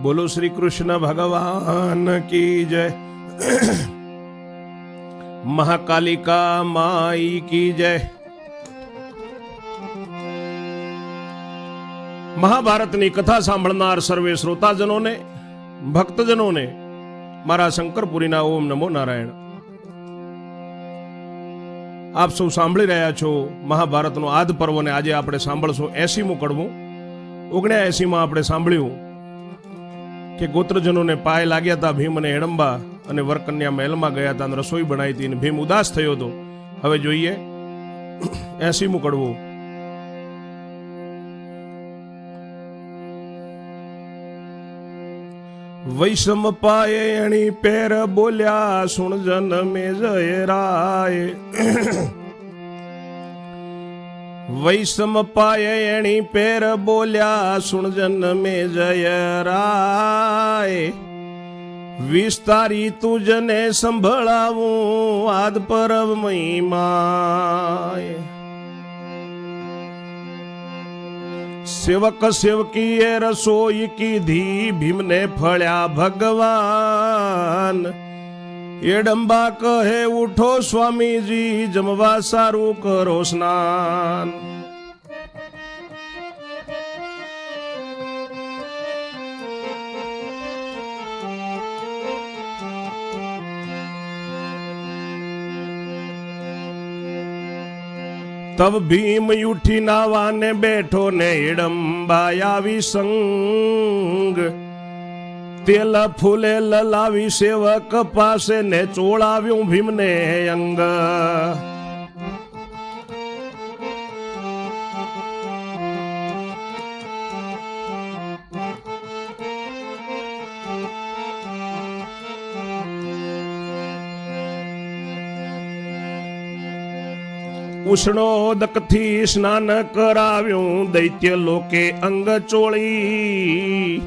બોલો શ્રી કૃષ્ણ ભગવાન કી જય। મહાકાલિકા માઈ કી જય। મહાભારતની કથા સાંભળનાર સર્વે શ્રોતાજનોને, ભક્તજનોને મારા શંકરપુરીના ઓમ નમો નારાયણ। આપ સૌ સાંભળી રહ્યા છો મહાભારતનો આદ પર્વને। આજે આપણે સાંભળશું 80મું કડવું। 79માં આપણે સાંભળ્યું કે ગોત્રજનોને પાય લાગ્યા હતા ભીમ અને હેડંબા, અને વરકન્યા મહેલમાં ગયા હતા અને રસોઈ બનાવી હતી અને ભીમ ઉદાસ થયો હતો। હવે જોઈએ 80મું કડવું। વૈષમ પાયે એણી પેર બોલ્યા સુણ જન મે જય રાય। વૈષમ પાયે એણી પેર બોલ્યા સુણ જન મે જય રાય। વિસ્તારી તુજને સંભળાવું આદ પરબ મહિમાય। સેવક સેવકીએ રસોઈ કીધી ભીમને ફળ્યા ભગવાન। હેડંબા કહે ઉઠો સ્વામીજી જમવા સારું કરો સ્નાન। તબ ભીમ ઉઠી નાવાને બેઠો ને હેડંબા આવી સંગ। તેલ ફૂલે લલાવી સેવક પાસે ને ચોળાવ્યું ભીમને અંગ। ઉષ્ણોદકથી સ્નાન કરાવ્યું દૈત્ય લોકે અંગ ચોળી।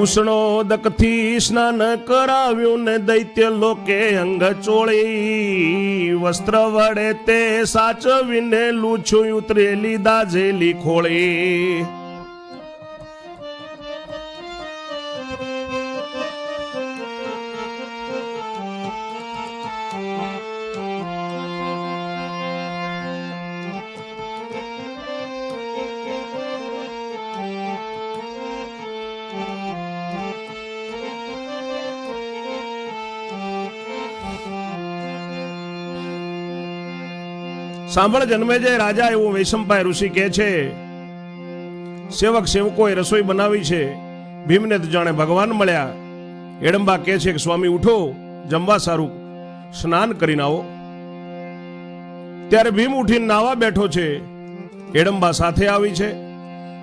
ઉષ્ણોદકથી સ્નાન કરાવ્યું ને દૈત્ય લોકે અંગ ચોળી। વસ્ત્ર વડે તે સાચવીને લૂછું ઉતરેલી દાઝેલી ખોળી। સાંભળ જન્મેજય રાજા, એવું વૈશંપાય ઋષિ કહે છે। સેવક સેવકોએ રસોઈ બનાવી છે, ભીમને તો જાણે ભગવાન મળ્યા। હેડંબા કહે છે કે સ્વામી ઉઠો, જમવા સારું સ્નાન કરીને આવો। ત્યારે ભીમ ઉઠીને નાવા બેઠો છે, હેડંબા સાથે આવી છે।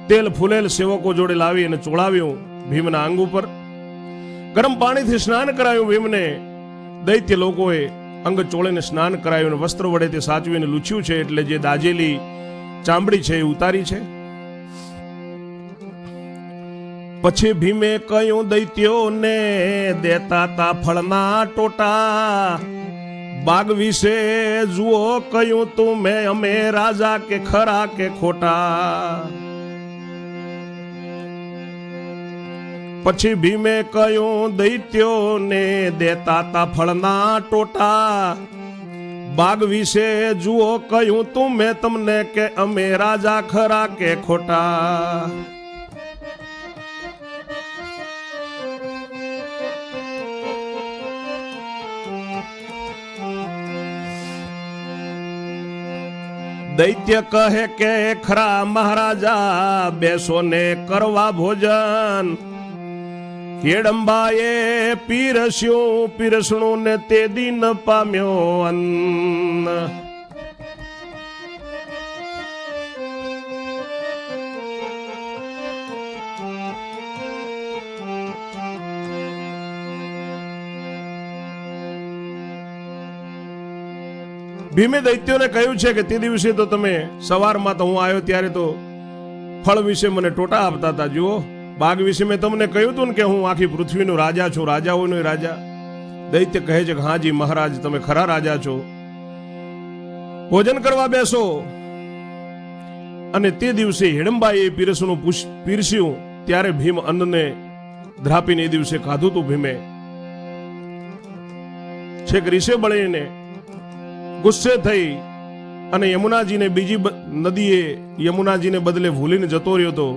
તેલ ફૂલેલ સેવકો જોડે લાવી અને ચોળાવ્યું ભીમના અંગ ઉપર। ગરમ પાણીથી સ્નાન કરાયું ભીમને। દૈત્ય લોકોએ અંગ ચોળીને સ્નાન કરાયું અને વસ્ત્ર વડે તે સાચવીને લૂછ્યું છે, એટલે જે દાજેલી ચામડી છે એ ઉતારી છે। પછી ભીમે કહ્યું દૈત્યોને દેતા તા ફળના ટોટા। બાગ વિશે જુઓ કહ્યું તું મેં અમે રાજા કે ખરા કે ખોટા। પછી ભીમે કહ્યું દૈત્યોને દેતા તા ફળના ટોટા। બાગ વિશે જુઓ કહ્યું તું મેં તમને કે અમે રાજા ખરા કે ખોટા। દૈત્ય કહે કે ખરા મહારાજા બેસો ને કરવા ભોજન। હેડંબાએ પીરસ્યું પીરસણું ને તે દિન પામ્યો અન્ન। ભીમે દૈત્યોને કહ્યું છે કે તે દિવસે તો તમે સવારમાં તો હું આવ્યો ત્યારે તો ફળ વિશે મને ટોટા આપતા હતા। જુઓ, બાગ વિશે મેં તમને કહ્યું હતું ને કે હું આખી પૃથ્વીનો રાજા છું, રાજાઓનો રાજા। દૈત્ય કહે છે કે હાજી મહારાજ, તમે ખરા રાજા છો। ભોજન કરવા બેસો। અને તે દિવસે હિડમ્બાએ પીરસનું પીરસ્યું ત્યારે ભીમ અન્નને ધ્રાપીને એ દિવસે ખાધું તું ભીમે. છેક રીસે બળીને ગુસ્સે થઈ અને યમુનાજીને બીજી નદીએ યમુનાજીને બદલે ભૂલીને જતો રહ્યો હતો.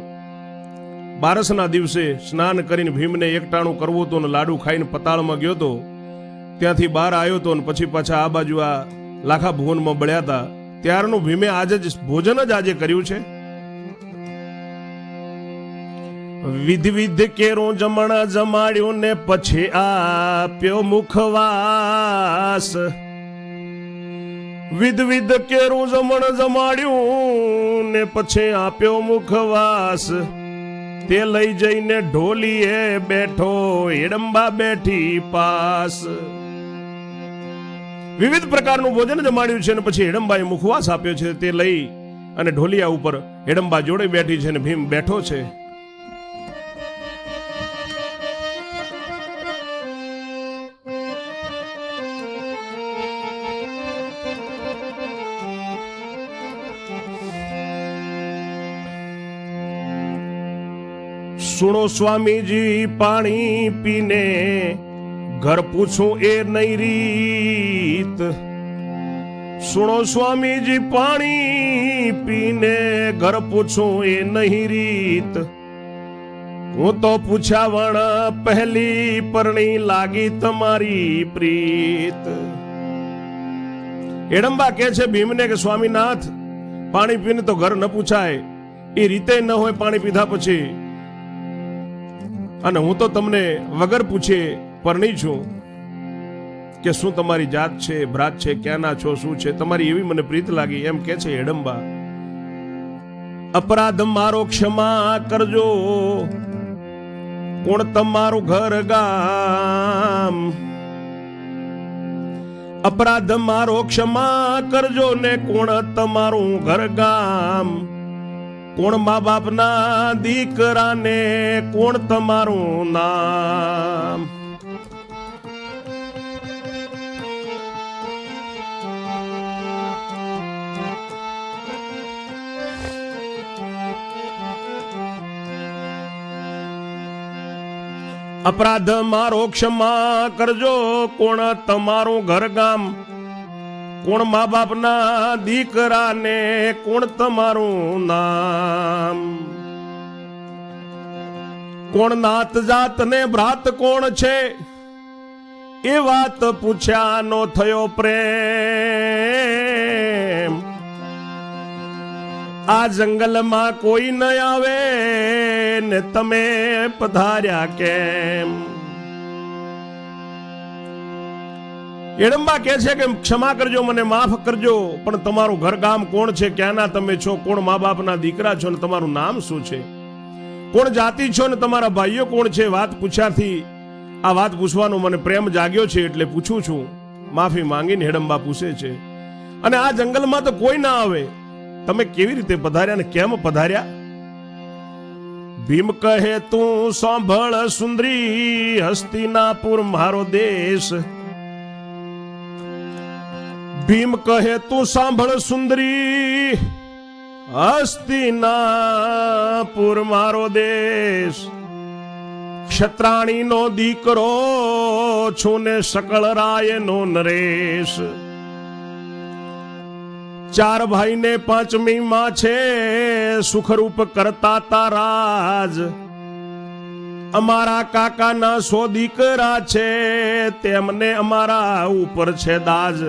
બારસના દિવસે સ્નાન કરીને ભીમને એકટાણું કરવું હતું ને લાડુ ખાઈને પતાળમાં ગયો હતો. ત્યાંથી બહાર આવ્યો હતો ને પછી પાછા આ બાજુ આ લાખા ભુવનમાં બળ્યા હતા. ત્યારનું ભીમે આજે જ ભોજન જ આજે કર્યું છે. વિધ વિધ કેરો જમણ જમાડ્યું ને પછી આપ્યો મુખવાસ. વિધ વિધ કેરું જમણ જમાડ્યું ને પછી આપ્યો મુખવાસ. તે લઈ જઈને ઢોલીએ બેઠો હિડમ્બા બેઠી પાસ. વિવિધ પ્રકારનું ભોજન જમાડ્યું છે અને પછી હિડમ્બાએ મુખવાસ આપ્યો છે. તે લઈ અને ઢોલિયા ઉપર હિડમ્બા જોડે બેઠી છે અને ભીમ બેઠો છે. સુણો સ્વામીજી પાણી પીને ઘર પૂછું એ નહીં રીત. સુણો સ્વામીજી પાણી પીને ઘર પૂછું એ નહીં રીત. હું તો પૂછ્યા વણ પહેલી પરણી લાગી તમારી પ્રીત. હિડમ્બા કહે છે ભીમને કે સ્વામીનાથ પાણી પીને તો ઘર ન પૂછાય, એ રીતે ન હોય પાણી પીધા પછી. અને હું તો તમને વગર પૂછે પરણી છું કે શું તમારી જાત છે, ભ્રાત છે, ક્યાંના છો, શું છે તમારી, એવી મને પ્રીત લાગી એમ કે છે હિડમ્બા. અપરાધ મારો ક્ષમા કરજો, કોણ તમારું ઘર ગામ. અપરાધ મારો ક્ષમા કરજો ને કોણ તમારું ઘર ગામ. કોણ મા બાપના દીકરાને કોણ તમારું નામ. અપરાધ મારો ક્ષમા કરજો, કોણ તમારું ઘર ગામ. કોણ મા બાપના દીકરાને કોણ તમારું નામ. કોણ નાત જાત ને ભ્રાત કોણ છે, એ વાત પૂછ્યા નો થયો પ્રેમ. આ જંગલમાં કોઈ ન આવે ને તમે પધાર્યા કેમ. હિડમ્બા કહે છે કે ક્ષમા કરજો, મને માફ કરજો, પણ તમારું ઘર ગામ કોણ છે, ક્યાંના તમે છો, કોણ મા બાપના દીકરા છો ને તમારું નામ શું છે, કોણ જાતિ છો ને તમારા ભાઈઓ કોણ છે. વાત પૂછ્યાથી આ વાત પૂછવાનો મને પ્રેમ જાગ્યો છે એટલે પૂછું છું. માફી માંગીને હિડમ્બા પૂછે છે. અને આ જંગલમાં તો કોઈ ના આવે, તમે કેવી રીતે પધાર્યા ને કેમ પધાર્યા. ભીમ કહે તું સાંભળ સુંદરી, હસ્તિનાપુર મારો દેશ. ભીમ કહે તું સાંભળ સુંદરી, હસ્તિનાપુર મારો દેશ. ક્ષત્રાણી નો દીકરો છું ને સકળ રાય નો નરેશ. ચાર ભાઈ ને પાંચમી માં છે, સુખરૂપ કરતા તારાજ. અમારા કાકાના 100 દીકરા છે, તેમને અમારા ઉપર છે દાજ.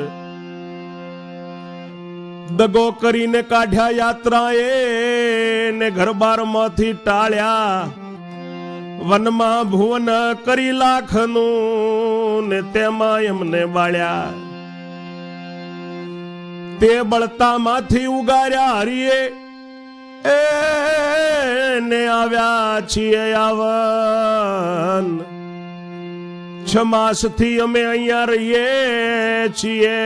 દગો કરીને કાઢ્યા યાત્રાએ ને ઘરબાર માંથી ટાળ્યા. વનમાં ભુવન કરી લાખનું ને તેમાં એમને બાળ્યા. તે બળતા માંથી ઉગાર્યા હરીએ એ ને આવ્યા છીએ આવન. 6 માસથી અમે અહીંયા રહીએ છીએ,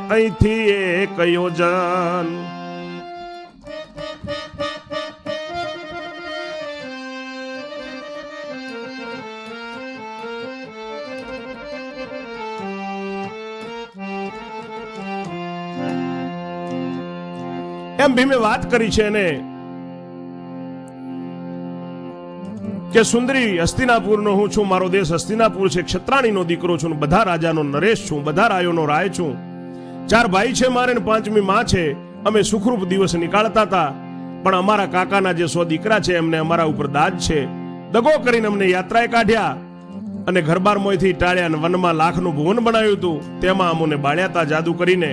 અહીંથી એક યોજન. એમ ભીમે વાત કરી છે એને કે સુંદરી હસ્તિનાપુરનો હું છું, મારો દેશ હસ્તિનાપુર છે, ક્ષત્રાણીનો દીકરો છું, બધા રાજાનો નરેશ છું, બધા રાયોનો રાય છું, 4 ભાઈ છે મારે ને 5મી માં છે. અમે સુખરૂપ દિવસ નીકાળતા હતા, પણ અમારા કાકાના જે 100 દીકરા છે એમને અમારા ઉપર દાજ છે. દગો કરીને અમને યાત્રાએ કાઢ્યા અને ઘરબાર મોયથી ટાળ્યા અને વનમાં લાખનું ભુવન બનાવ્યું હતું, તેમાં અમને બાળ્યા હતા જાદુ કરીને.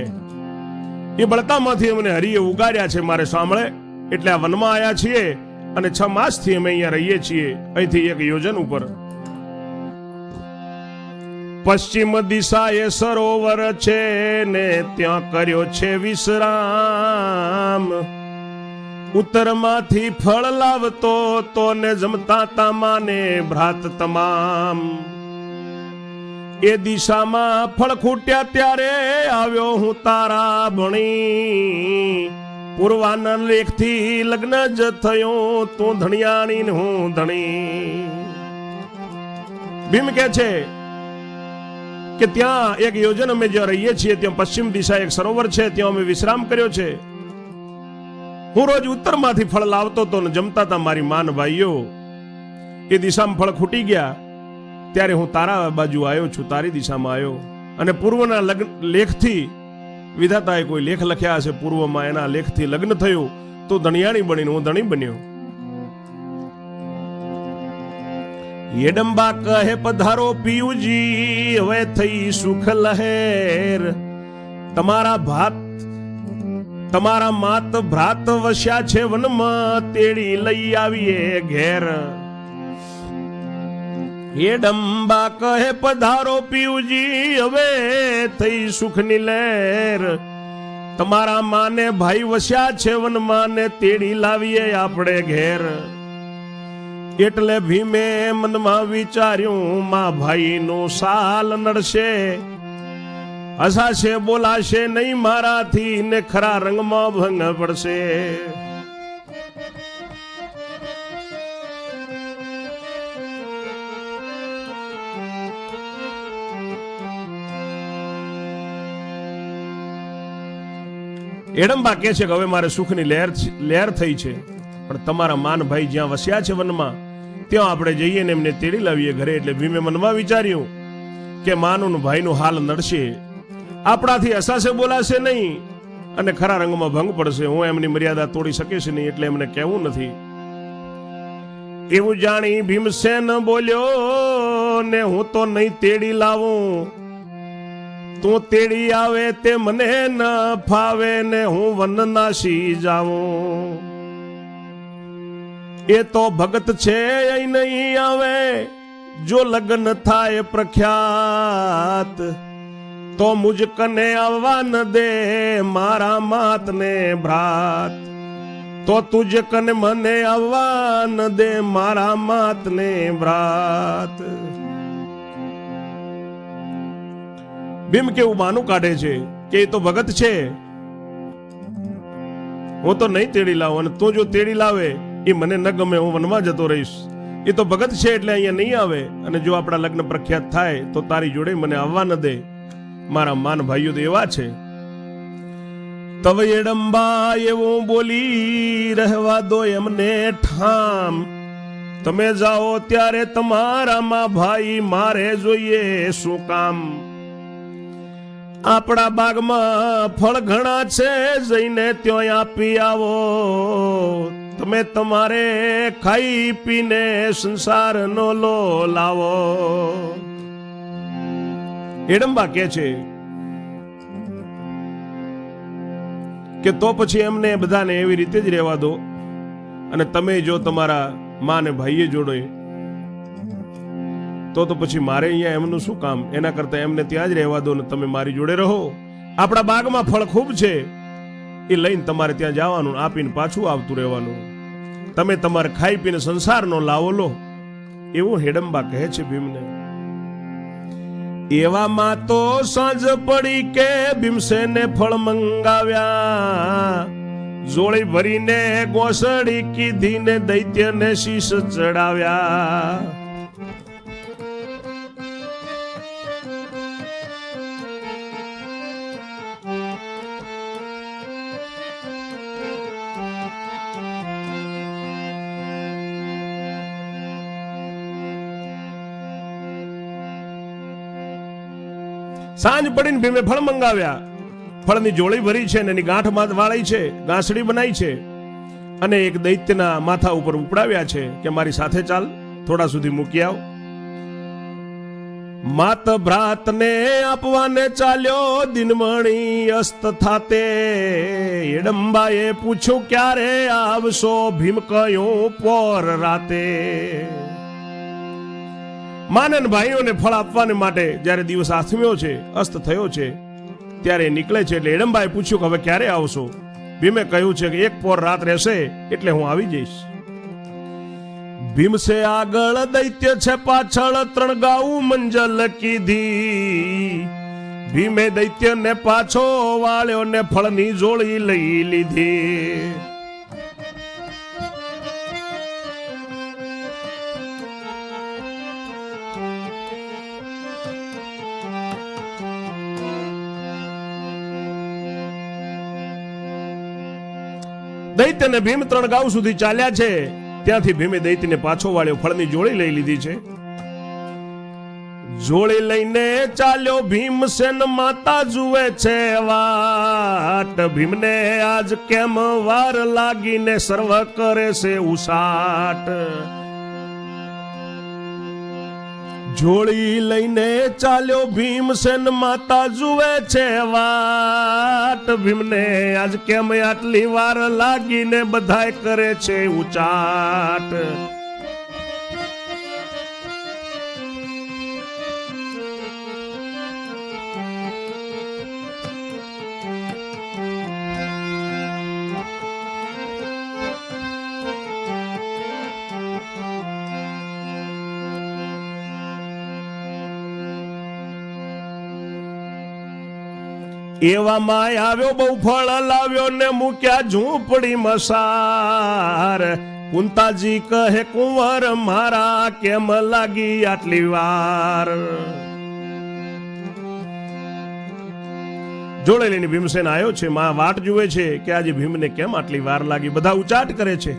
એ બળતામાંથી અમને હરિએ ઉગાર્યા છે મારે સાંભળે, એટલે આ વનમાં આવ્યા છીએ અને 6 માસથી અમે અહીંયા રહીએ છીએ, અહીંથી એક યોજન ઉપર. પશ્ચિમ દિશાએ સરોવર છે ને ત્યાં કર્યો છે વિશ્રામ, ઉત્તરમાંથી ફળ લાવતો તો ને જમતા તામાને ભ્રાત તમામ. એ દિશામાં ફળ ખૂટ્યા ત્યારે આવ્યો હું તારા ભણી, પૂર્વાના લેખથી લગ્ન જ થયો તું ધણિયાણી ને હું ધણી. ભીમ કે છે કે ત્યાં એક યોજન અમે જ્યાં રહીએ છીએ ત્યાં પશ્ચિમ દિશા એક સરોવર છે, ત્યાં અમે વિશ્રામ કર્યો છે. હું રોજ ઉત્તરમાંથી ફળ લાવતો તો ને જમતા હતા મારી માન ભાઈઓ. એ દિશામાં ફળ ખૂટી ગયા ત્યારે હું તારા બાજુ આવ્યો છું, તારી દિશામાં આવ્યો. અને પૂર્વના લેખથી વિધાતાએ કોઈ લેખ લખ્યા હશે, પૂર્વમાં એના લેખથી લગ્ન થયું તો ધણિયાણી બનીને હું ધણી બન્યો. યડંબા કહે પધારો પિયુજી, હવે થઈ સુખ લહેર, તમારા માત ભ્રાત વસ્યા છે વનમાં, તેડી લઈ આવીએ ઘેર. યડંબા કહે પધારો પિયુજી, હવે થઈ સુખની લહેર, તમારા માને ભાઈ વસ્યા છે વનમાં ને તેડી લાવીએ આપણે ઘેર. એટલે ભીમે મનમાં વિચાર્યું મા ભાઈનું સાલ નડશે, હસાશે બોલાશે નહીં મારાથી ને ખરા રંગમાં ભંગ પડશે. એડંબા કહે છે કે હવે મારે સુખની લહેર થઈ છે, પણ તમારા માન ભાઈ જ્યાં વસ્યા છે વનમાં ત્યાં આપણે જઈએ ને એમને તેડી લાવીએ ઘરે. એટલે ભીમે મનમાં વિચાર્યું કે માનું ભાઈનું હાલ નડશે, આપણાથી હસાશે બોલાશે નહીં અને ખરા રંગમાં ભંગ પડશે, હું એમની મર્યાદા તોડી શકીશ નહીં, એટલે એમને કહેવું નથી. એવું જાણી ભીમસેન બોલ્યો ને હું તો નહીં તેડી લાવું, તું તેડી આવે તે મને ન ફાવે ને હું વન નાસી જાઉં. એ તો ભગત છે અહીં નહીં આવે, જો લગ્ન થાય પ્રખ્યાત તો મુજ કને આવવા ન દે મારા માત ને ભ્રાત, તો તુજ કને મને આવવા ન દે મારા માત ને ભ્રાત. ભીમ કેવું માનું કાઢે છે કે એ તો ભગત છે, હું તો નહીં તેડી લાવું, અને તું જો તેડી લાવે એ મને ન ગમે, હું વનમાં જતો રહીશ. એ તો ભગત છે એટલે અહીંયા નહીં આવે, અને જો આપણા લગ્ન પ્રખ્યાત થાય તો તારી જોડે મને આવવા ન દે. મારા માન ભાઈઓ તો એવા છે. તવ એડંબા એવું બોલી રહેવા દો એમને ઠામ, તમે જાઓ ત્યારે તમારામાં ભાઈ મારે જોઈએ શું કામ. આપણા બાગમાં ફળ ઘણા છે, જઈને ત્યાં આપી આવો, તમે તમારે ખાઈ પીને સંસારનો લો લાવો. એડંબા કે છે કે તો પછી એમને બધાને એવી રીતે જ રહેવા દો, અને તમે જો તમારા માં ને ભાઈએ જોડો તો પછી મારે અહીંયા એમનું શું કામ, એના કરતા એમને ત્યાં જ રહેવા દો ને તમે મારી જોડે રહો. આપણા બાગમાં ફળ ખૂબ છે, એ લઈને તમારે ત્યાં જવાનું, આપીને પાછું આવતું રહેવાનું, તમે તમારે ખાઈ પીને સંસારનો લાવો લો. એવું હેડંબા કહે છે ભીમને. એવામાં તો સાંજ પડી કે ભીમસેને ફળ મંગાવ્યા, જોળી ભરીને ગોસડી કીધી ને દૈત્યને શીશ ચડાવ્યા. સાંજ પડીને ભીમે ફળ મંગાવ્યા. ફળની જોળી ભરી છે ને એની ગાંઠ વાળી છે, ગાંસડી બનાવી છે અને એક દૈત્યના માથા ઉપર ઉપડાવ્યા છે કે મારી સાથે ચાલ, થોડા સુધી મૂકી આવ. માત ભ્રાતને આપવાને ચાલ્યો દિનમણી અસ્ત થાતે. હિડમ્બાએ પૂછ્યું ક્યારે આવશો, ભીમ કહ્યું પોર રાતે. માનન ભાઈઓને ફળ આપવાને માટે જ્યારે દિવસ આથમ્યો છે, અસ્ત થયો છે, ત્યારે નીકળે છે. એટલે હિડમ્બાએ પૂછ્યું કે હવે ક્યારે આવશો. ભીમે કહ્યું છે કે એક પોર રાત રહેશે એટલે હું આવી જઈશ. ભીમ સે આગળ દૈત્ય છે, પાછળ 3 ગાઉ મંજલ કીધી. ભીમે દૈત્યને પાછો વાળ્યો ને ફળની જોડી લઈ લીધી. દૈત્ય ને ભીમ 3 ગાઉ સુધી ચાલ્યા છે. ત્યાંથી ભીમે દૈત્યને પાછો વાળ્યો, ફળની જોડી લઈ લીધી છે. જોડી લઈને ચાલ્યો ભીમસેન, માતા જુએ છે વાટ. ભીમને આજ કેમ વાર લાગીને સર્વ કરે છે ઉસાટ. જોડી લઈને ચાલ્યો ભીમસેન, માતા જુએ છે વાટ. ભીમને આજ કેમ આટલી વાર લાગીને બધાય કરે છે ઉચાટ. એવામાં આવ્યો બહુ ફળ લાવ્યો ને મૂક્યા ઝૂંપડી મસાર. કુંતાજી કહે કુંવર મારા કેમ લાગી આટલી વાર. જોડે લઈને ભીમસેન આવ્યો છે. માં વાટ જુએ છે કે આજે ભીમને કેમ આટલી વાર લાગી. બધા ઉચાટ કરે છે.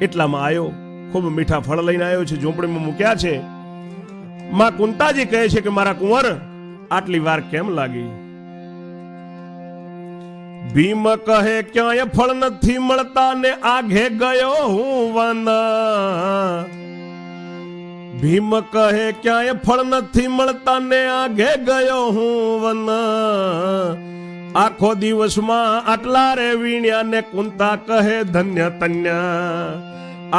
એટલામાં આવ્યો, ખૂબ મીઠા ફળ લઈને આવ્યો છે, ઝૂંપડીમાં મૂક્યા છે. માં કુંતાજી કહે છે કે મારા કુંવર આટલી વાર કેમ લાગી. ભીમ કહે ક્યાંય ફળ નથી મળતા ને આઘે ગયો હું વન. ભીમ કહે ક્યાંય ફળ નથી મળતા ને આઘે ગયો હું વન. આખો દિવસમાં આટલા રે વીણ્યા ને કુંતા કહે ધન્ય તન્ય.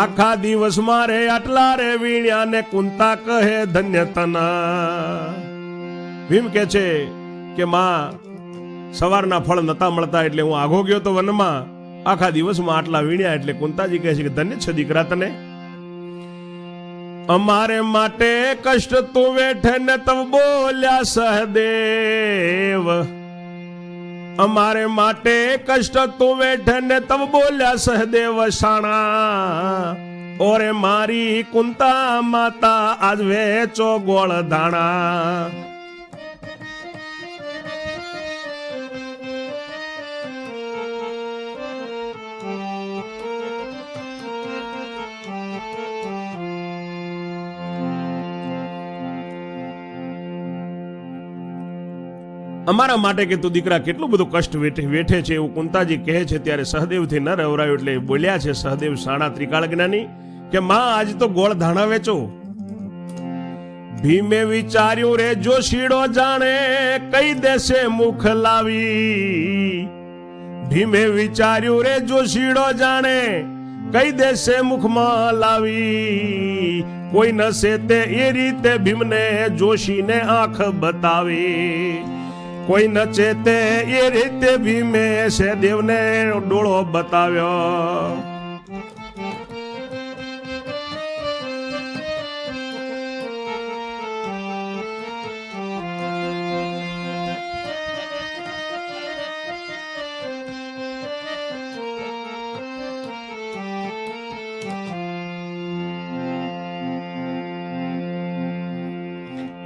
આખા દિવસમાં રે આટલા રે વીણ્યા ને કુંતા કહે ધન્ય તના. ભીમ કે છે કે માં સવારના ફળ નતા મળતા એટલે હું આઘો ગયો તો વનમાં. આખા દિવસમાં આટલા વીણ્યા એટલે કુંતાજી કહે છે કે ધન્ય છે દીકરા તને. અમારે માટે કષ્ટ તું વેઠે ને તબ બોલ્યા સહદેવ. અમારે માટે કષ્ટ તું વેઠે ને તબ બોલ્યા સહદેવ શાણા. ઓરે મારી કુંતા માતા આજ વેચો ગોળ ધાણા. અમારા માટે કે તું દીકરા કેટલું બધું કષ્ટ વેઠે છે એવું કુંતાજી કહે છે. ત્યારે સહદેવથી ન રહેવરાયું એટલે બોલ્યા છે સહદેવ શાણા ત્રિકાળ જ્ઞાની કે માં આજ તો ગોળ ધાણા વેચો. ભીમે વિચાર્યું રે જો શીડો જાણે કઈ દેશે મુખ લાવી. ભીમે વિચાર્યું રે જો શીડો જાણે કઈ દેશે મુખમાં લાવી. કોઈ ન સેતે એ રીતે ભીમને જોશીને આંખ બતાવી. કોઈ ન ચેતે એ રીતે ભીમે સહદેવને ડોળો બતાવ્યો.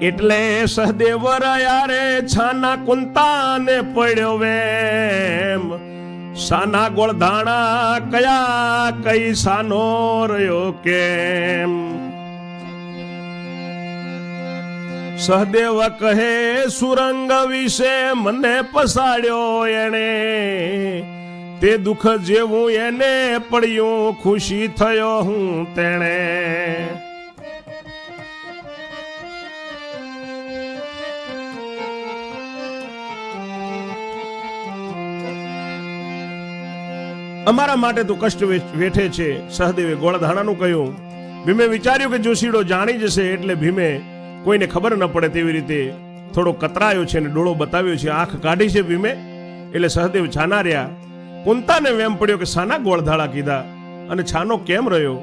એટલે સહદેવ રહ્યા રે છાના કુંતાને પડ્યો વેમ. સાના ગોળધાણા કયા કઈ સાનો રહ્યો કેમ. સહદેવ કહે સુરંગ વિશે મને પસાડ્યો એણે, તે દુઃખ જેવું એને પડ્યું ખુશી થયો હું તેણે. અમારા માટે તો કષ્ટ વેઠે છે, સહદેવે ગોળધાણાનું કહ્યું. ભીમે વિચાર્યું કે જોશીડો જાણી જશે એટલે ભીમે કોઈને ખબર ન પડે તેવી રીતે થોડો કતરાયો છે અને ડોળો બતાવ્યો છે, આંખ કાઢી છે ભીમે. એટલે સહદેવ છાના રહ્યા. કુંતાને વેમ પડ્યો કે સાના ગોળધાણા કીધા અને છાનો કેમ રહ્યો.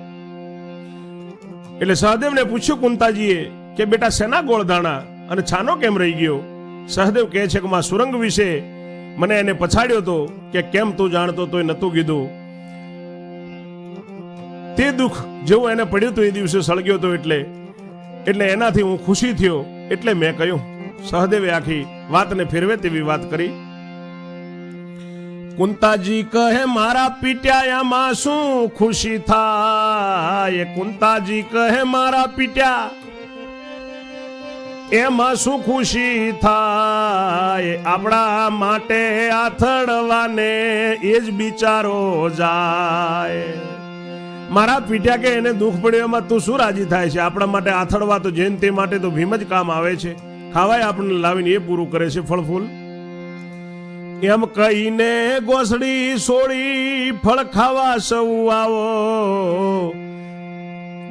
એટલે સહદેવને પૂછ્યું કુંતાજીએ કે બેટા શેના ગોળધાણા અને છાનો કેમ રહી ગયો. સહદેવ કહે છે કે માં સુરંગ વિશે મને એને પછાડ્યો તો કે કેમ તું જાણતો તોય નતું કીધું. તે દુઃખ જેવું એને પડ્યું હતું એ દિવસે સળગ્યો હતો એટલે એનાથી હું ખુશી થયો એટલે મેં કહ્યું. સહદેવે આખી વાતને ફેરવે તેવી વાત કરી. કુંતાજી કહે મારા પીટ્યામાં શું ખુશી થાય. કુંતાજી કહે મારા પીટ્યા એમાં શું ખુશી થાય. આપણા માટે આથડવાને એ જ બિચારો જાય. મારા પીઠ્યા કે એને દુઃખ પડ્યું એમાં તું શું રાજી થાય છે. આપણા માટે આથડવા તો જેન તે માટે તો ભીમ જ કામ આવે છે. ખાવાય આપણને લાવીને એ પૂરું કરે છે ફળ ફૂલ. એમ કહીને ગોસડી સોળી ફળ ખાવા સૌ આવો.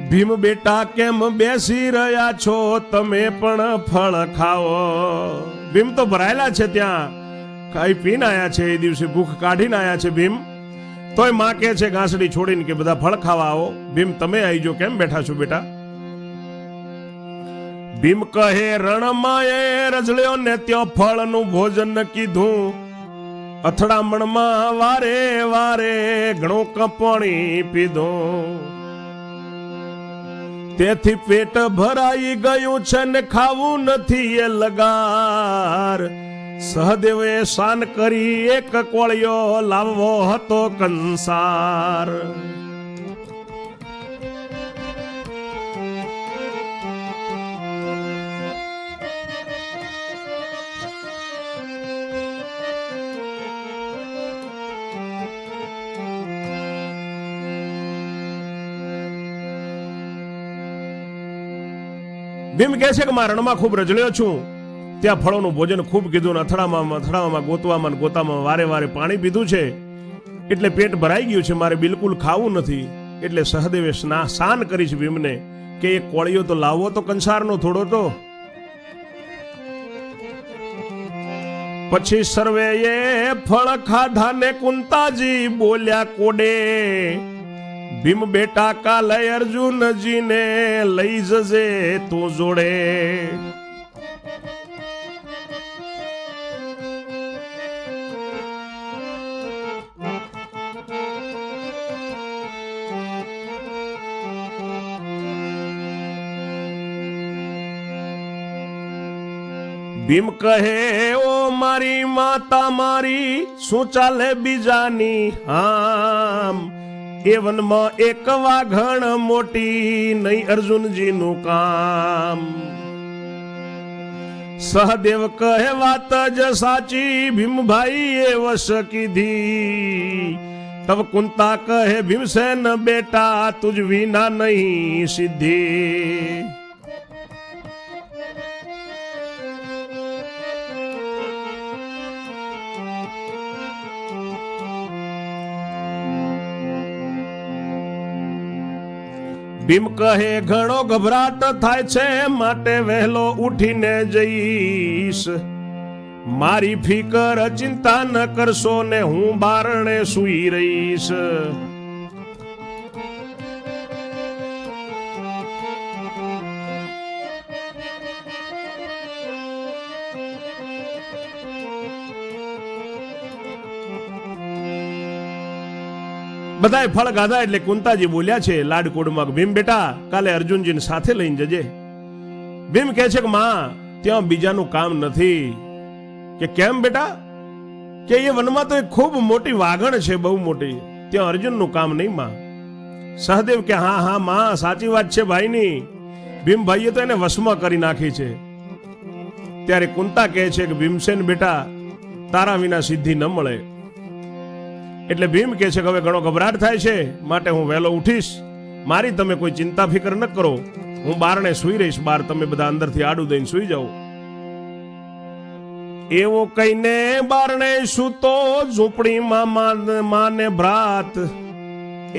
ભીમ બેટા કેમ બેસી રહ્યા છો તમે પણ ફળ ખાઓ. ભીમ તો ભરાયેલા છે ત્યાં, ખાઈ પીને આયા છે, એ દિવસે ભૂખ કાઢીને આયા છે ભીમ. તોય માં કે છે ઘાસડી છોડીને કે બધા ફળ ખાવા આવો. ભીમ તમે આવી જો, કેમ બેઠા છો બેટા. ભીમ કહે રણમાં એ રજળ્યો ને ત્યાં ફળનું ભોજન કીધું. અથડામણમાં વારે વારે ઘણું કપણી પીધું. તેથી પેટ ભરાઈ ગયું છે ને ખાવું નથી એ લગાર. સહદેવે શાન કરી એક કોળિયો લાવવો હતો કંસાર. ભીમ કહે છે કે મારા રણમાં ખૂબ રજળ્યો છું, ત્યાં ફળોનું ભોજન ખૂબ કીધું, અથડામાં ગોતવામાં ગોતામાં વારે વારે પાણી પીધું છે એટલે પેટ ભરાઈ ગયું છે, મારે બિલકુલ ખાવું નથી. એટલે સહદેવે શાન કરી છે ભીમને કે એક કોળિયો તો લાવવો તો કંસારનો થોડો તો. પછી સર્વે એ ફળ ખાધા ને કુંતાજી બોલ્યા કોડે. ભીમ બેટા કાલે અર્જુનજીને લઈ જજે તું જોડે. ભીમ કહે ઓ મારી માતા મારી શું ચાલે બીજાની આમ. એ વનમાં એક વાઘણ મોટી નહીં અર્જુનજીનું કામ. સહદેવ કહે વાત જ સાચી ભીમભાઈ એ વશ કીધી. તબ કુંતા કહે ભીમસેન બેટા તુજ વિના નહીં સિદ્ધિ. ભીમ કહે ઘણો ગભરાટ થાય છે માટે વહેલો ઉઠીને જઈશ. મારી ફિકર ચિંતા ન કરશો ને હું બારણે સૂઈ રહીશ. બધાએ ફળ ગાધા એટલે કુંતાજી બોલ્યા છે લાડકોડમાં, ભીમ બેટા કાલે અર્જુનજીને સાથે લઈને જજે. ભીમ કહે છે કે માં ત્યાં બીજાનું કામ નથી. કે કેમ બેટા? કે એ વનમાં તો એક ખૂબ મોટી વાઘણ છે, બહુ મોટી, ત્યાં અર્જુનનું કામ નહીં માં. સહદેવ કે હા હા માં સાચી વાત છે ભાઈની. ભીમ ભાઈએ તો એને વશમાં કરી નાખી છે. ત્યારે કુંતા કહે છે કે ભીમસેન બેટા, તારા વિના સિદ્ધિ ન મળે. એટલે ભીમ કહે છે કે હવે ઘણો ગભરાટ થાય છે, માટે હું વહેલો ઉઠીશ. મારી તમે કોઈ ચિંતા ફિકર ન કરો, હું બારણે સૂઈ રહીશ. બાર તમે બધા અંદરથી આડું દઈને સૂઈ જાઓ. એવો કહીને બારણે સૂતો ઝૂંપડીમાં માને ભ્રાત.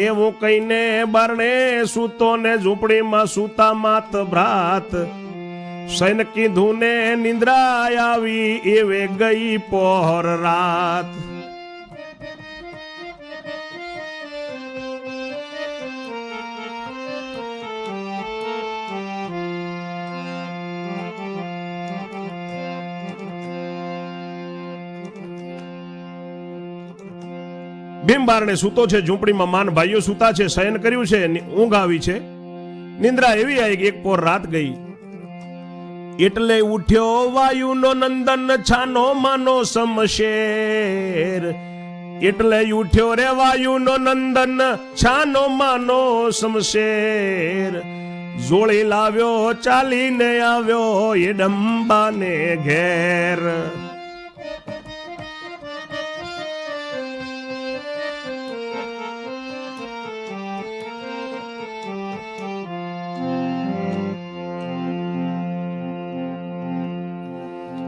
એવું કહીને બારણે સૂતો ને ઝૂંપડીમાં સૂતા માત ભ્રાત. સૈન કીધું ને નિંદ્રા આવી, એવે ગઈ પહોર રાત. ભીમ બારણે સૂતો છે, ઝૂંપડીમાં માન ભાઈઓ સૂતા છે, શયન કર્યું છે, ઊંઘ આવી છે. નિંદ્રા એવી આવી કે એક પોર રાત ગઈ. એટલે ઉઠ્યો વાયુનો નંદન, છાનો માનો શમશેર. એટલે ઉઠ્યો રે વાયુનો નંદન, છાનો માનો શમશેર. જોડી લાવ્યો ચાલીને આવ્યો હિડમ્બાને ઘેર.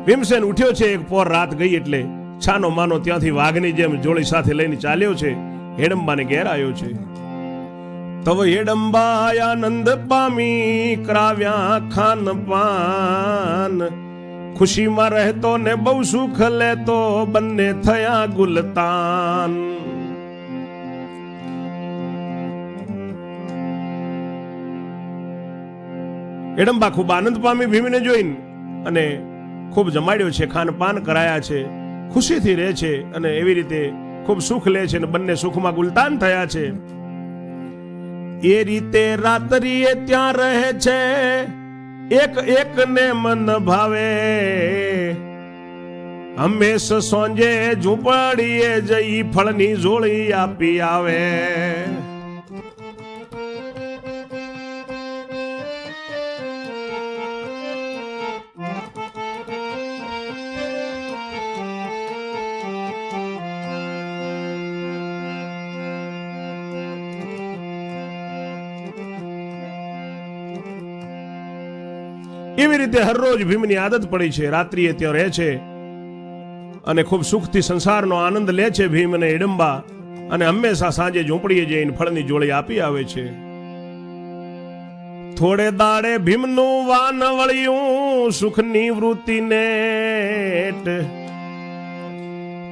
ભીમસેન ઉઠ્યો છે, એક પોર રાત ગઈ એટલે છાનો માનો ત્યાંથી વાઘની જેમ જોડી સાથે લઈને ચાલ્યો છે, હેડંબાને ઘેર આવ્યો છે. તવ હેડંબા આનંદ પામી, કરાવ્યા ખાન પાન. ખુશીમાં રહેતો ને બહુ સુખ લેતો, બંને થયા ગુલતાન. હેડંબા ખૂબ આનંદ પામી ભીમને જોઈને, અને ખૂબ જમાડ્યો છે, ખાનપાન કરાયા છે, ખુશીથી રહે છે અને એવી રીતે ખૂબ સુખ લે છે, અને બંને સુખમાં ગુલતાન થયા છે. એ રીતે રાત્રિએ ત્યાં રહે છે, એક એક ને મન ભાવે. હંમેશ સોંજે ઝૂંપડીએ જઈ ફળની જોડી આપી આવે. એવી રીતે હરરોજ ભીમની આદત પડી છે, રાત્રિએ ત્યાં રહે છે અને ખૂબ સુખથી સંસારનો આનંદ લે છે ભીમ અને હિડંબા. અને હંમેશા સાંજે ઝૂંપડીએ જઈને ફળની જોડી આપી આવે છે. થોડે દાડે ભીમનું વાન વળ્યું સુખની વૃત્તિને.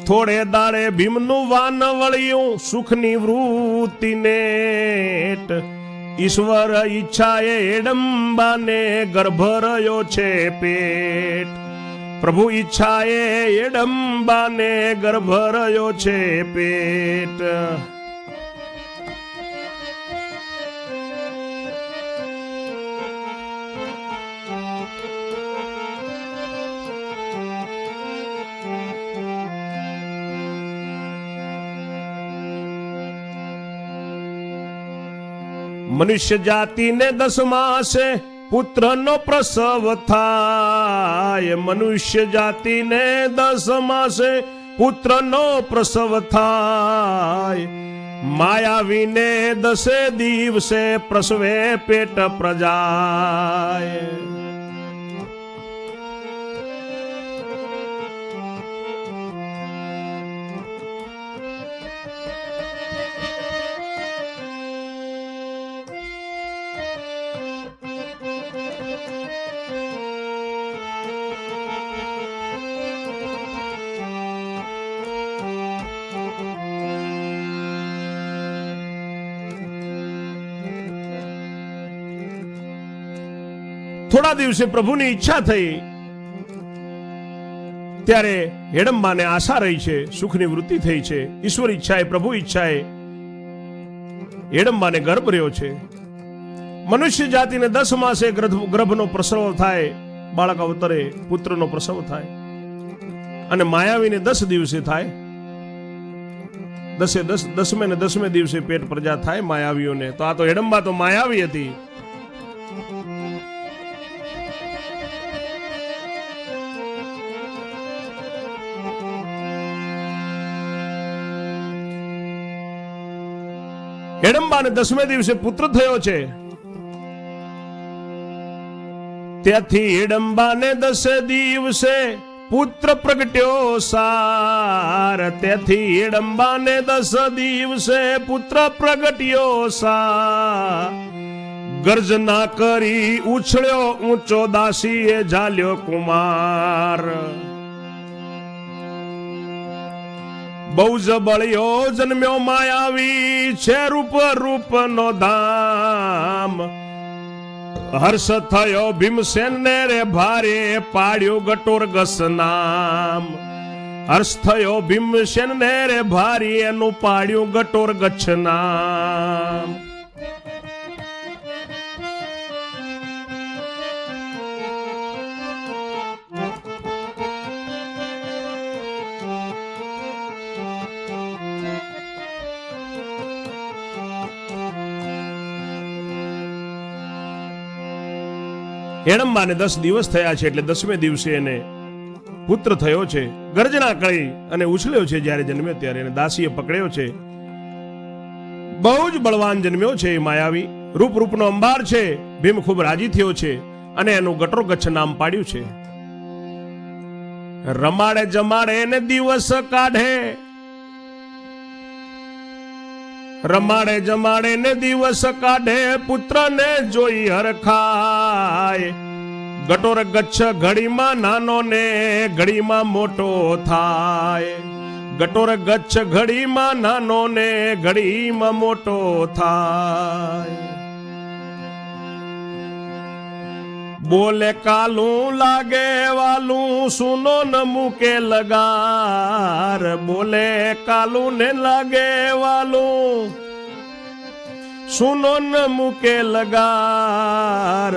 થોડે દાડે ભીમનું વાન વળ્યું સુખની વૃત્તિને. ઈશ્વર ઈચ્છાએ હેડંબાને ગર્ભ રહ્યો છે પેટ. પ્રભુ ઈચ્છાએ હેડંબાને ગર્ભ રહ્યો છે પેટ. મનુષ્ય જાતિને 10 માસે પુત્રનો પ્રસવ થાય. મનુષ્ય જાતિને 10 માસે પુત્રનો પ્રસવ થાય. માયાવીને 10 દિવસે પ્રસવે પેટ પ્રજાય. થોડા દિવસે પ્રભુની ઈચ્છા થઈ ત્યારે હેડંબાને આશા રહી છે, સુખની વૃત્તિ થઈ છે. ઈશ્વર ઈચ્છાએ, પ્રભુ ઈચ્છાએ હેડંબાને ગર્ભ રહ્યો છે. મનુષ્ય જાતિને 10 માસે ગર્ભનો પ્રસવ થાય, બાળક અવતરે, પુત્રનો પ્રસવ થાય. અને માયાવીને 10 દિવસે થાય. 10મે ને 10મે દિવસે પેટ પ્રજા થાય માયાવીઓને. તો આ તો હેડંબા તો માયાવી હતી. હેડંબાને 10મે દિવસે પુત્ર થયો છે. ત્યાંથી હેડંબાને 10 દિવસે પુત્ર પ્રગટ્યો સાર. તેથી હેડંબાને 10 દિવસે પુત્ર પ્રગટ્યો સાર. ગર્જના કરી ઉછળ્યો ઊંચો દાસીએ ઝાલ્યો કુમાર. બહુ જ બળ્યો જન્મ્યો માયાવી છે રૂપ રૂપનો ધામ. હર્ષ થયો ભીમસેન ને રે ભારે પાડ્યો ગટોરગસ નામ. હર્ષ થયો ભીમસેન ને રે ભારી એનું પાડ્યું ગટોરગચ્છ નામ. હેડંબાને 10 દિવસ થયા છે એટલે 10મે દિવસે એને પુત્ર થયો છે. ગર્જના કરી અને ઉછળ્યો છે જ્યારે જન્મ્યો ત્યારે એને દાસીએ પકડ્યો છે. બહુ જ બળવાન જન્મ્યો છે એ માયાવી. રૂપ રૂપનો અંબાર છે. ભીમ ખૂબ રાજી થયો છે અને એનું ગટોરગચ્છ નામ પાડ્યું છે. રમાડે જમાડે ને દિવસ કાઢે. રમાડે જમાડે ને દિવસ કાઢે પુત્રને જોઈ હરખાય. ગટોરગચ્છ ઘડીમાં નાનો ને ઘડીમાં મોટો થાય. ગટોરગચ્છ ઘડીમાં નાનો ને ઘડીમાં મોટો થાય. બોલે કાલું લાગે વાલું સુનો ન મૂકે લગાર. બોલે કાલું ને લાગે વાલું સુનો ન મૂકે લગાર.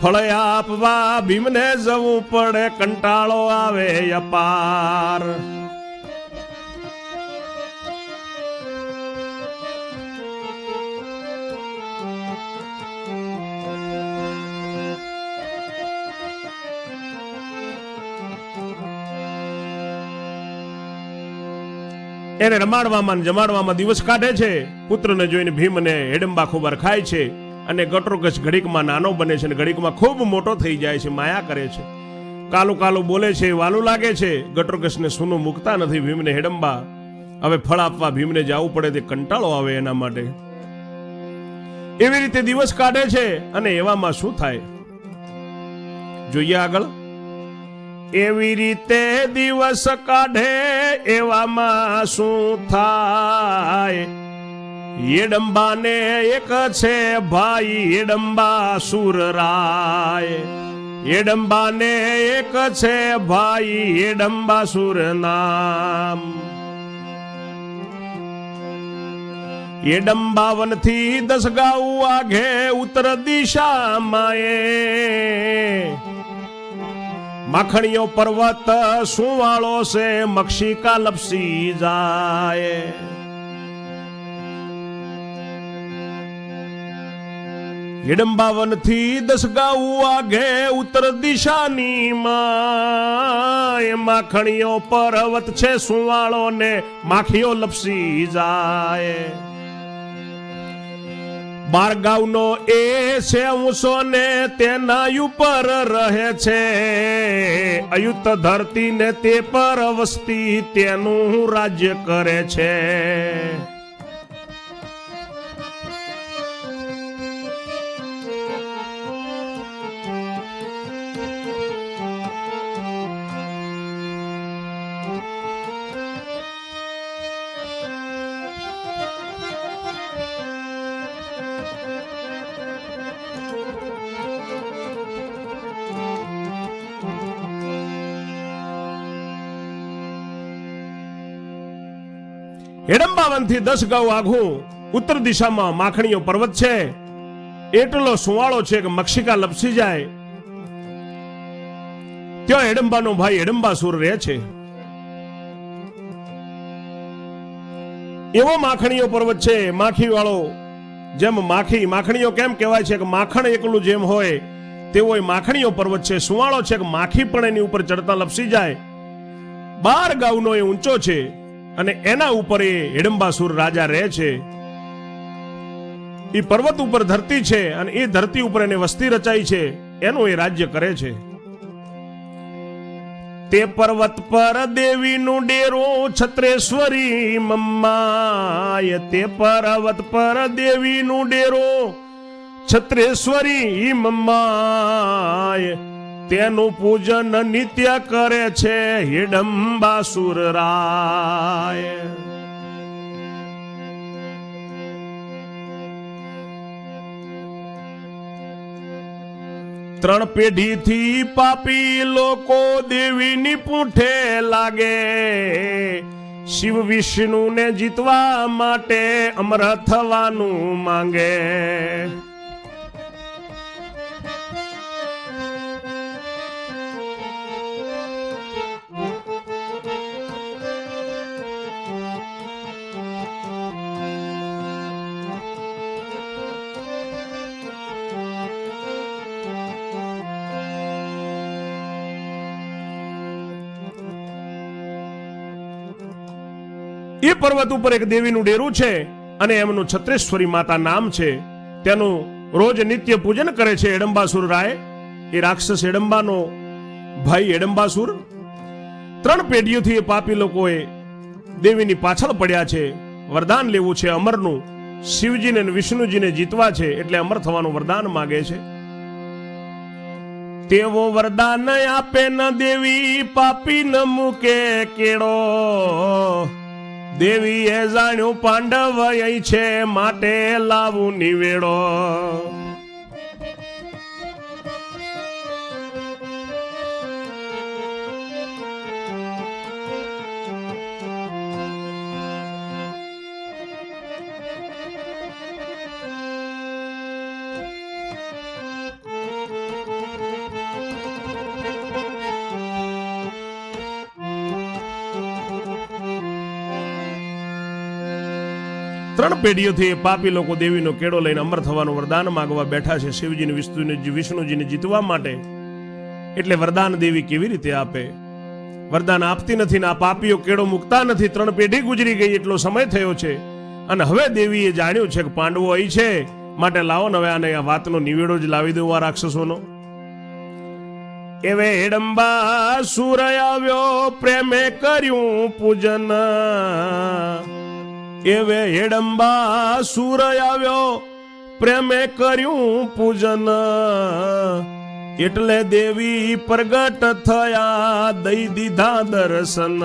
ફળ આપવા ભીમને જવું પડે કંટાળો આવે અપાર. એને રમાડવામાં જમાડવામાં દિવસ કાઢે છે. પુત્રને જોઈને ભીમ અને હેડંબા ખૂબ ખાય છે અને ગટોરગચ્છ ઘડીકમાં નાનો બને છે અને ઘડીકમાં ખૂબ મોટો થઈ જાય છે. માયા કરે છે. કાલું કાલું બોલે છે. વાલું લાગે છે. ગટોરગચ્છને સૂનું મૂકતા નથી ભીમને હેડંબા. હવે ફળ આપવા ભીમને જવું પડે તે કંટાળો આવે એના માટે. એવી રીતે દિવસ કાઢે છે અને એવામાં શું થાય જોઈએ આગળ. એવી રીતે દિવસ કાઢે એવામાં શું થાય. હેડંબાને એક છે ભાઈ હેડંબા સુરરાય. હેડંબાને એક છે ભાઈ હેડંબા સુર નામ. હેડંબા વનથી 10 ગાઉ આઘે ઉત્તર દિશામાં માખણીઓ પર્વત સુવાળો છે મક્ષિકા લપસી જાય. હેડંબા વનથી 10 ગાઉ આઘે ઉત્તર દિશાની માખણીઓ પર્વત છે સુવાળો ને માખીઓ લપસી જાય. 12 ગાઉનો એ છે ઊંચો ને તેના ઉપર રહે છે. અયુત ધરતી ને તે પર વસ્તી તેનું રાજ્ય કરે છે. હેડંબા વનથી 10 ગાઉ આઘું ઉત્તર દિશામાં માખણીઓ પર્વત છે. એટલો સુવાળો છે કે મક્ષિકા લપસી જાય. ત્યાં હેડંબાનો ભાઈ હેડંબાસુર રહે છે. એવો માખણીઓ પર્વત છે. માખી વાળો જેમ માખણીઓ કેમ કહેવાય છે કે માખણ એકલું જેમ હોય તેવો એ માખણીઓ પર્વત છે. સુવાળો છે કે માખી પણ એની ઉપર ચડતા લપસી જાય. 12 ગાઉનો એ ઊંચો છે અને એના ઉપર એ હેડંબાસુર રાજા રહે છે. એ પર્વત ઉપર ધરતી છે અને એ ધરતી ઉપર એને વસ્તી રચાઈ છે, એનું એ રાજ્ય કરે છે. તે પર્વત પર દેવીનું ડેરો છત્રેશ્વરી મમ્માય, તે પર્વત પર દેવીનું ડેરો છત્રેશ્વરી મમ્માય, તેનું પૂજન નિત્ય કરે છે હિડંબાસુર રાય. ત્રણ પેઢીથી પાપી લોકો દેવીની પૂંઠે લાગે, શિવ વિષ્ણુને જીતવા માટે અમર થવાનું માંગે. એ પર્વત ઉપર એક દેવીનું ડેરું છે અને એમનું છત્રેશ્વરી માતા નામ છે. તેનું રોજ નિત્ય પૂજન કરે છે હિડંબાસુર રાય. એ રાક્ષસ હિડંબાનો ભાઈ હિડંબાસુર. ત્રણ પેઢીઓથી એ પાપી લોકોએ દેવીની પાછળ પડ્યા છે. વરદાન લેવું છે અમરનું, શિવજીને અને વિષ્ણુજીને જીતવા છે એટલે અમર થવાનું વરદાન માગે છે. તેવો વરદાન આપે ન દેવી પાપી ન મૂકે કેળો, દેવીએ જાણ્યું પાંડવ અહીં છે માટે લાવું નિવેડો. ત્રણ પેઢીઓથી પાપી લોકો દેવીનો કેળો લઈને અમર થવાનું વરદાન માંગવા બેઠા છે શિવજીને વિષ્ણુજીને જીતવા માટે. એટલે વરદાન દેવી કેવી રીતે આપે? વરદાન આપતી નથી ને આ પાપીઓ કેળો મૂકતા નથી. ત્રણ પેઢી ગુજરી ગઈ, એટલો સમય થયો છે અને હવે દેવીએ જાણ્યું છે કે પાંડવો અહીં છે માટે લાવો ને હવે આને આ વાતનો નિવેડો જ લાવી દઉં આ રાક્ષસોનો. એવે હિડંબા સુર આવ્યો પ્રેમે કર્યું પૂજન, એવે હિડંબા સુર આવ્યો પ્રેમે કર્યું પૂજન, એટલે દેવી પ્રગટ થયા દઈ દીધા દર્શન.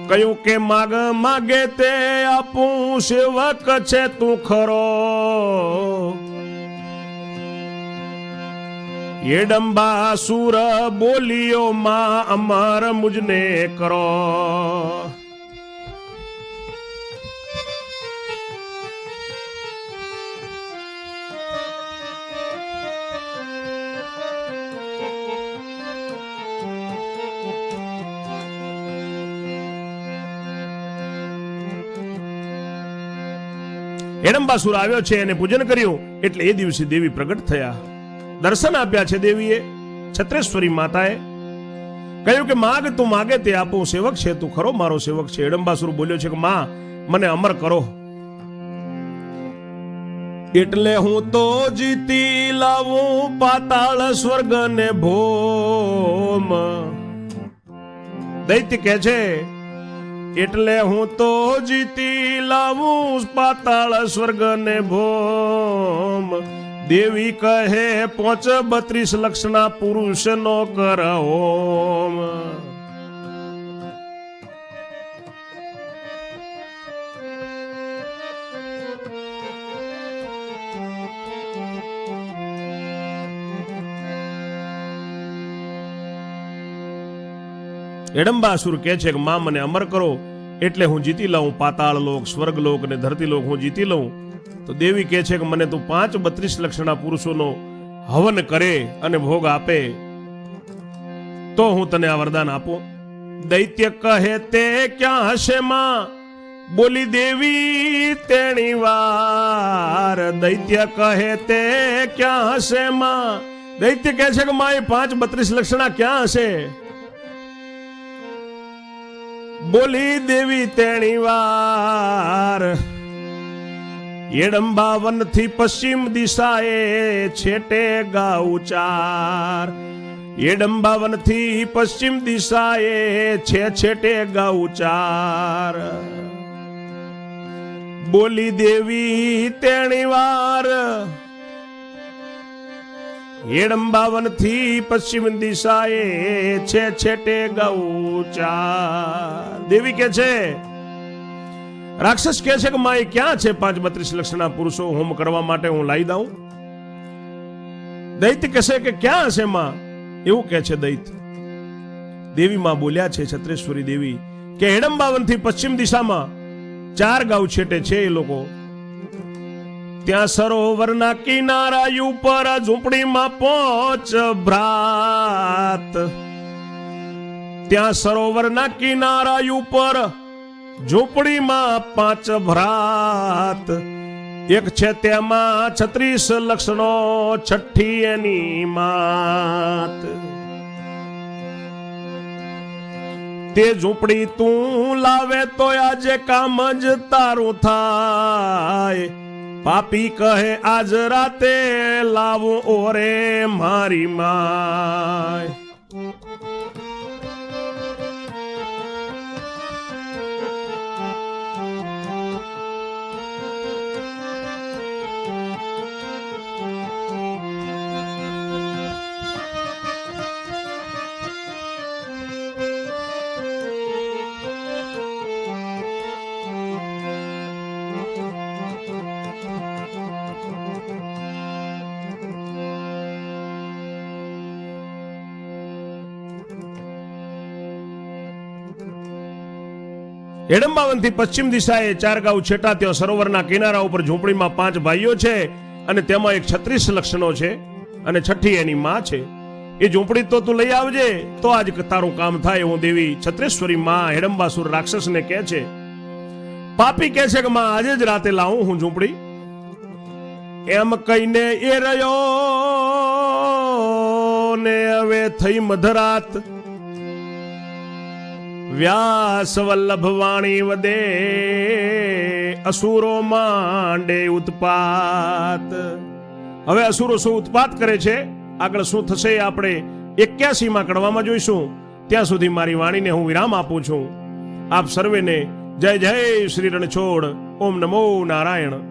કહ્યું કે માગ માગે તે આપું સેવક છે તું ખરો, હિડંબા સુર બોલ્યો માં અમર મુજને કરો. હિડંબાસુર આવ્યો છે અને પૂજન કર્યું એટલે એ દિવસે દેવી પ્રગટ થયા. દર્શન આપ્યા છે દેવીએ. છત્રેશ્વરી માતાએ કહ્યું કે માગ તું માગે તે આપું, સેવક છે તું ખરો મારો સેવક છે. હિડંબાસુર બોલ્યો છે કે માં મને અમર કરો, એટલે હું તો જીતી લાવું પાતાળ સ્વર્ગ ને ભોમ. દૈત્ય કહે છે એટલે હું તો જીતી લાવું પાતાળ સ્વર્ગ ને ભોમ. દેવી કહે 32 લક્ષના પુરુષ નો કર હોમ. હિડંબાસુર કહે છે કે માં મને અમર કરો એટલે હું જીતી લઉં પાતાળ લોક, સ્વર્ગ લોક અને ધરતી લોક હું જીતી લઉં. તો દેવી કહે છે કે મને તું 32 લક્ષના પુરુષોનો હવન કરે અને ભોગ આપે તો હું તને આ વરદાન આપું. દૈત્ય કહે તે ક્યાં હશે માં, બોલી દેવી તેણી વાર. દૈત્ય કહે તે ક્યાં હશે માં, દૈત્ય કહે છે કે માં એ 32 લક્ષણા ક્યાં હશે? બોલી દેવી તેણી વાર. એડંબાવન થી પશ્ચિમ દિશાએ છેટે ગાઉ ચાર. એડંબાવન થી પશ્ચિમ દિશાએ છેટે ગાઉ ચાર. બોલી દેવી તેણી વાર એડંબાવન થી પશ્ચિમ દિશાએ છેટે ગાઉ ચાર. દેવી કે છે, રાક્ષસ કહે છે કે માય ક્યાં છે 532 લક્ષણના પુરુષો હોમ કરવા માટે હું લાવી દઉં? દૈત્ય કહેશે કે ક્યાં હશે માં? એવું કહે છે દૈત્ય. દેવી માં બોલ્યા છે છત્રેશ્વરી દેવી કે એડંબાવન થી પશ્ચિમ દિશામાં 4 ગાઉ છેટે છે એ લોકો. ત્યાં સરોવરના કિનારા ઉપર ઝૂંપડીમાં પહોંચ ભ્રાત. ત્યાં સરોવરના કિનારા ઉપર ઝૂંપડીમાં 5 ભ્રાત. એક છે તેમાં 36 લક્ષણો, છઠ્ઠી એની માત. તે ઝૂંપડી તું લાવે તો આજે કામ જ તારું થાય. પાપી કહે આજ રાતે લાવું ઓરે મારી માય. એડંબાવન થી પશ્ચિમ દિશાએ 4 ગાઉ છેટા. ત્યાં સરોવરના કિનારા ઉપર ઝૂંપડીમાં 5 ભાઈઓ છે અને તેમાં એક 36 લક્ષણો છે અને છઠ્ઠી એની માં છે. એ ઝૂંપડી તો તું લઈ આવજે તો આજ તારું કામ થાય. હું દેવી છત્રેશ્વરી માં હેડંબાસુર રાક્ષસને કહે છે. પાપી કહે છે કે માં આજે જ રાતે લાવું હું ઝૂંપડી. એમ કહીને એ રહ્યો ને હવે થઈ મધરાત. વ્યાસ વલ્લભ વાણી વદે અસુરો માંડે ઉત્પાત. હવે અસુરો શું ઉત્પાત કરે છે, આગળ શું થશે આપણે 81 માં કડવામાં જોઈશું. ત્યાં સુધી મારી વાણીને હું વિરામ આપું છું. આપ સર્વેને જય જય શ્રી રણછોડ. ઓમ નમો નારાયણ.